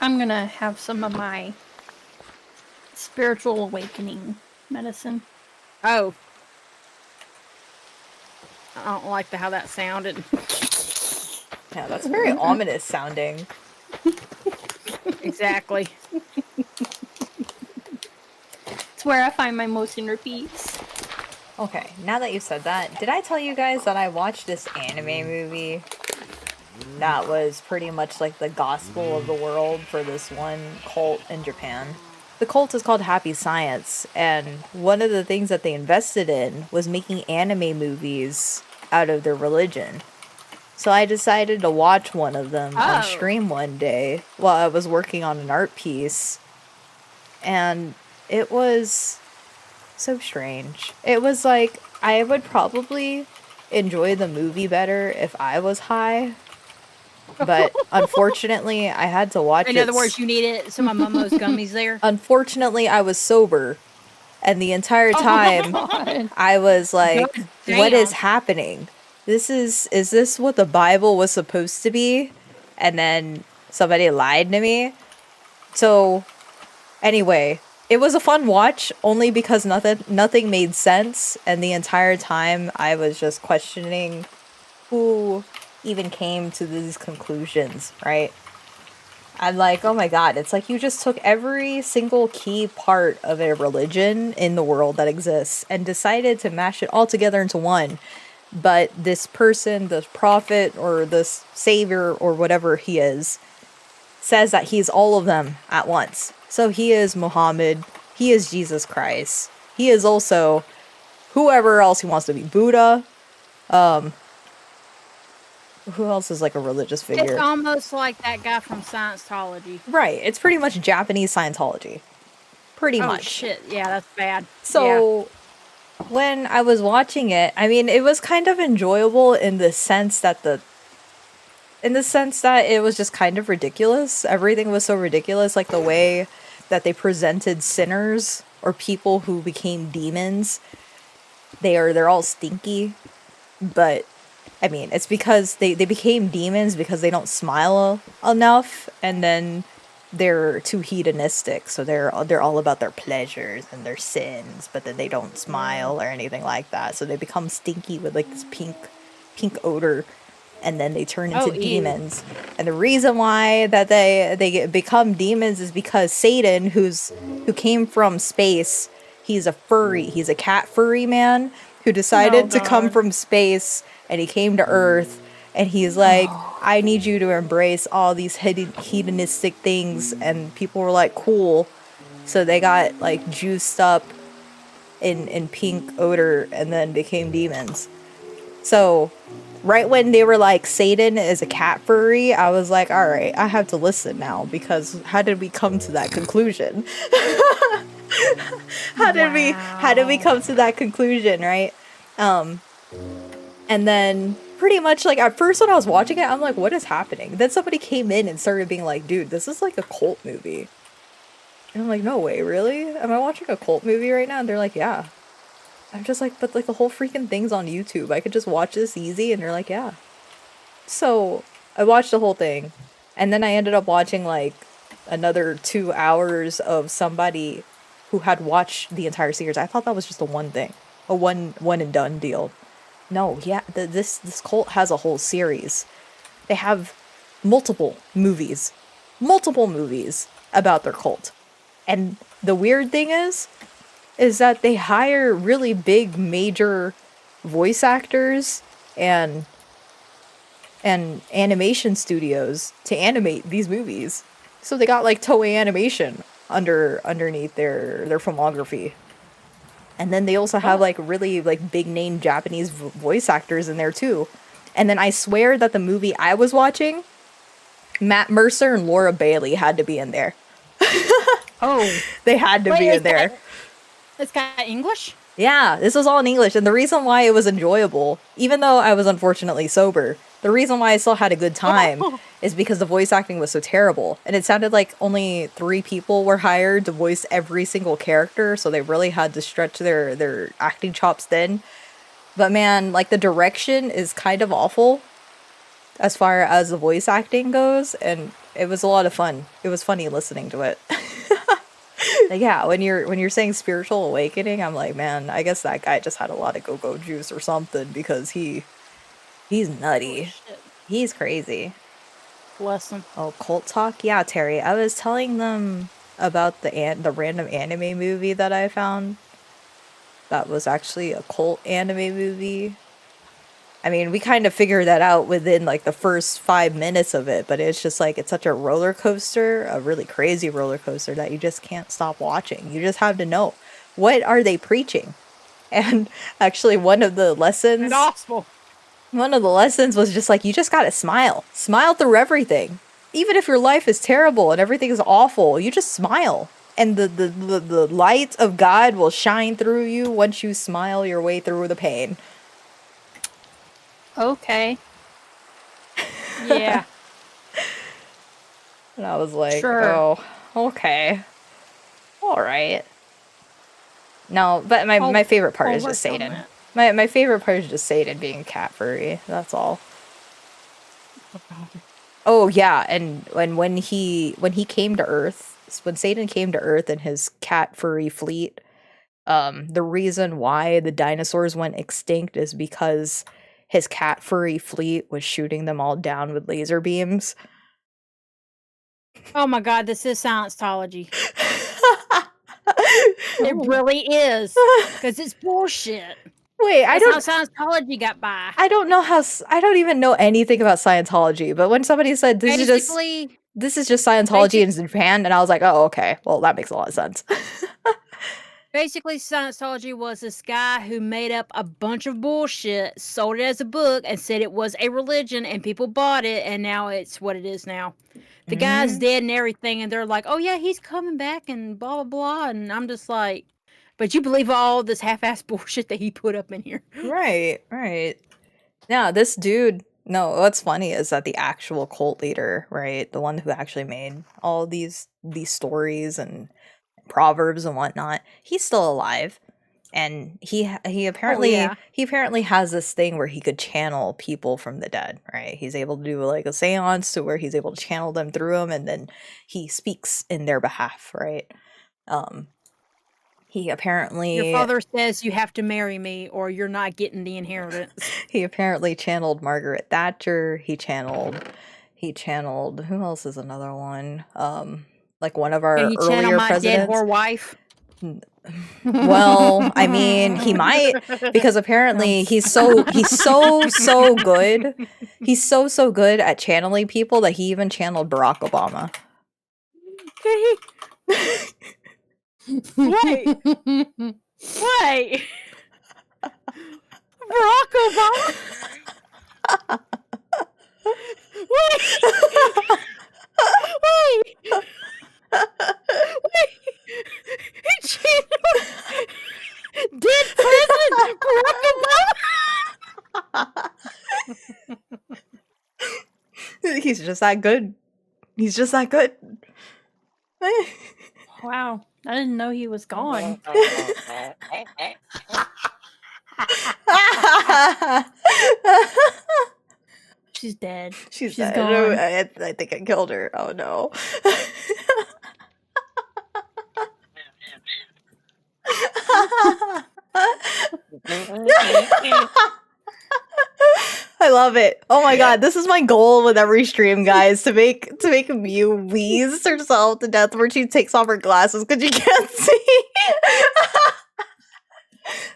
I'm gonna have some of my spiritual awakening medicine. Oh. I don't like how that sounded. Yeah, that's very ominous sounding. Exactly. It's where I find my most inner peace. Okay, now that you said that, did I tell you guys that I watched this anime movie that was pretty much like the gospel of the world for this one cult in Japan? The cult is called Happy Science, and one of the things that they invested in was making anime movies out of their religion. So I decided to watch one of them on stream one day while I was working on an art piece, and it was so strange. It was like, I would probably enjoy the movie better if I was high, but unfortunately I had to watch it. In other words, you needed some of Momo's gummies there? Unfortunately, I was sober, and the entire time I was like, what is happening? Is this what the Bible was supposed to be? And then somebody lied to me. So anyway, it was a fun watch only because nothing made sense, and the entire time I was just questioning who even came to these conclusions, right? I'm like, oh my god, it's like you just took every single key part of a religion in the world that exists and decided to mash it all together into one. But this person, this prophet or this savior or whatever he is, says that he's all of them at once. So he is Muhammad, he is Jesus Christ, he is also whoever else he wants to be, Buddha. Who else is like a religious figure? It's almost like that guy from Scientology. Right, it's pretty much Japanese Scientology. Pretty much. Oh shit, yeah, that's bad. So when I was watching it, I mean, it was kind of enjoyable in the sense that it was just kind of ridiculous. Everything was so ridiculous, like the way that they presented sinners or people who became demons. They're all stinky, but I mean, it's because they became demons because they don't smile enough, and then they're too hedonistic, so they're all about their pleasures and their sins, but then they don't smile or anything like that, so they become stinky with like this pink odor, and then they turn into demons. And the reason why that they become demons is because Satan, who came from space, he's a cat furry man who decided to come from space, and he came to Earth, and he's like, I need you to embrace all these hedonistic things. And people were like, cool. So they got like juiced up in pink odor and then became demons. So right when they were like, Satan is a cat furry, I was like, all right, I have to listen now, because how did we come to that conclusion? How did we come to that conclusion, right? And then pretty much like at first when I was watching it, I'm like, what is happening? Then somebody came in and started being like, dude, this is like a cult movie. And I'm like, no way, really? Am I watching a cult movie right now? And they're like, yeah. I'm just like, but like the whole freaking thing's on YouTube. I could just watch this easy. And they're like, yeah. So I watched the whole thing, and then I ended up watching like another 2 hours of somebody who had watched the entire series. I thought that was just a one thing, a one and done deal. No, yeah, this cult has a whole series. They have multiple movies about their cult. And the weird thing is that they hire really big major voice actors and animation studios to animate these movies. So they got like Toei Animation underneath their filmography. And then they also have like really like big name Japanese voice actors in there too. And then I swear that the movie I was watching, Matt Mercer and Laura Bailey had to be in there. They had to be in there. It's got English? Yeah, this was all in English. And the reason why it was enjoyable, even though I was unfortunately sober, the reason why I still had a good time is because the voice acting was so terrible. And it sounded like only 3 people were hired to voice every single character, so they really had to stretch their acting chops thin. But man, like the direction is kind of awful as far as the voice acting goes. And it was a lot of fun. It was funny listening to it. Like, yeah, when you're saying spiritual awakening, I'm like, man, I guess that guy just had a lot of go-go juice or something because he's Holy nutty. shit. He's crazy. Bless him. Oh, cult talk? Yeah, Terry. I was telling them about the random anime movie that I found. That was actually a cult anime movie. I mean, we kind of figured that out within like the first 5 minutes of it, but it's just like it's such a roller coaster, a really crazy roller coaster that you just can't stop watching. You just have to know, what are they preaching? And actually one of the lessons Gospel. was just like, you just gotta smile. Smile through everything. Even if your life is terrible and everything is awful, you just smile. And the light of God will shine through you once you smile your way through the pain. Okay. Yeah. And I was like, Sure. oh, okay. All right. No, but my favorite part I'll is just work on Satan. that. My favorite part is just Satan being a cat furry. That's all. Oh yeah, and when he came to Earth, when Satan came to Earth in his cat furry fleet, the reason why the dinosaurs went extinct is because his cat furry fleet was shooting them all down with laser beams. Oh my god, this is Scientology. It really is. Because it's bullshit. Wait, That's how Scientology got by. I don't know I don't even know anything about Scientology, but when somebody said this is just Scientology in Japan, and I was like, oh, okay, well that makes a lot of sense. Basically, Scientology was this guy who made up a bunch of bullshit, sold it as a book, and said it was a religion, and people bought it, and now it's what it is now. The guy's dead and everything, and they're like, oh yeah, he's coming back, and blah, blah, blah, and I'm just like, but you believe all this half-ass bullshit that he put up in here. Right. Yeah, this dude, no, what's funny is that the actual cult leader, right, the one who actually made all these stories and proverbs and whatnot, he's still alive. And he apparently he apparently has this thing where he could channel people from the dead, right? He's able to do like a seance to where he's able to channel them through them, and then he speaks in their behalf, right? He apparently Your father says you have to marry me or you're not getting the inheritance. He apparently channeled Margaret Thatcher. He channeled who else is another one? Like one of our Can you channel earlier my presidents. dead whore wife? Well, I mean, he might, because apparently he's so good. He's so good at channeling people that he even channeled Barack Obama. Wait. Barack Obama? Wait. He channeled dead President Barack Obama? He's just that good. He's just that good. Wow. I didn't know he was gone. She's dead. She's dead. gone. I think I killed her. Oh no. I love it. Oh my god, this is my goal with every stream, guys, to make Mew wheeze herself to death where she takes off her glasses because you can't see.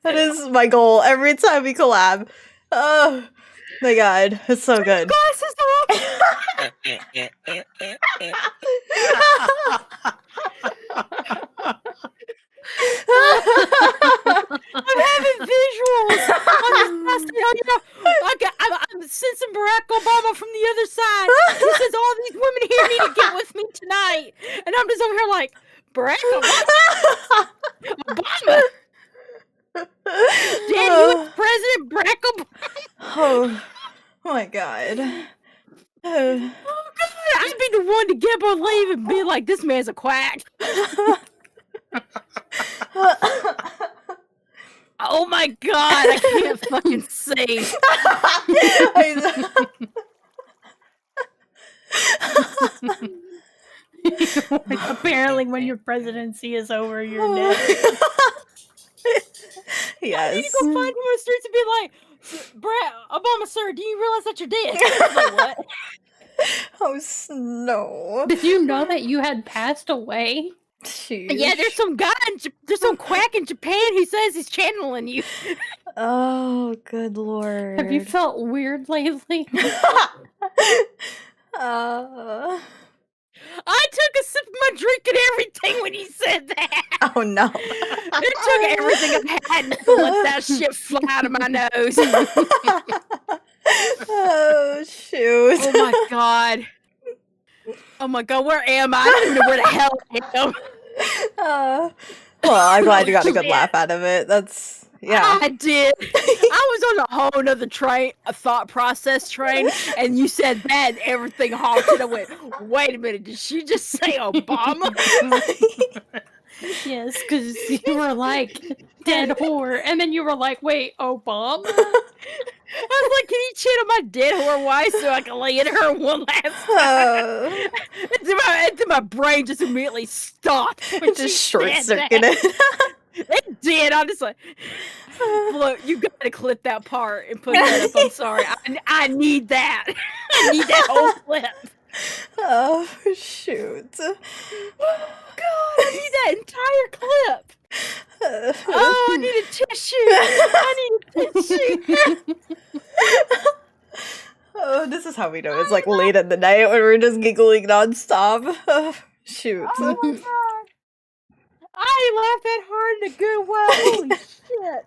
That is my goal every time we collab. Oh my god, it's so good. Glasses I'm having visuals. I'm sensing Barack Obama from the other side. He says all these women here need to get with me tonight, and I'm just over here like Barack Obama. Dead U.S. President Barack Obama. Oh my god. Oh god, I'd be the one to get up on leave and be like, this man's a quack. Oh my god, I can't fucking see. Apparently, when your presidency is over, you're dead. I need to Yes. go find him on the streets and be like, Brad, Obama, sir, do you realize that you're dead? He's like, what? Oh, Snow. Did you know that you had passed away? Yeah, there's some guy, there's some quack in Japan who says he's channeling you. Oh, good lord. Have you felt weird lately? I took a sip of my drink and everything when he said that. Oh no. It took everything I had to let that shit fly out of my nose. Oh shoot. Oh my god. Oh my god, where am I? I don't even know where the hell I am. Well, I'm glad you got a good laugh out of it. That's yeah. I did. I was on a whole nother train, a thought process train, and you said that and everything halted. I went, wait a minute, did she just say Obama? Yes, because you were like, dead whore. And then you were like, wait, Obama? I was like, can you channel my dead whore wife so I can lay in her one last time? And then my brain just immediately stopped. When Just she short said that. circuited. It did. I'm just like, look, you got to clip that part and put that up. I'm sorry. I need that. I need that whole clip. Oh shoot. Oh God, I need that entire clip. Oh, I need a tissue. I need a tissue. Oh, this is how we know it's like late at the night when we're just giggling nonstop. Oh, shoot. Oh my God. I ain't laughed that hard in a good while. Holy shit.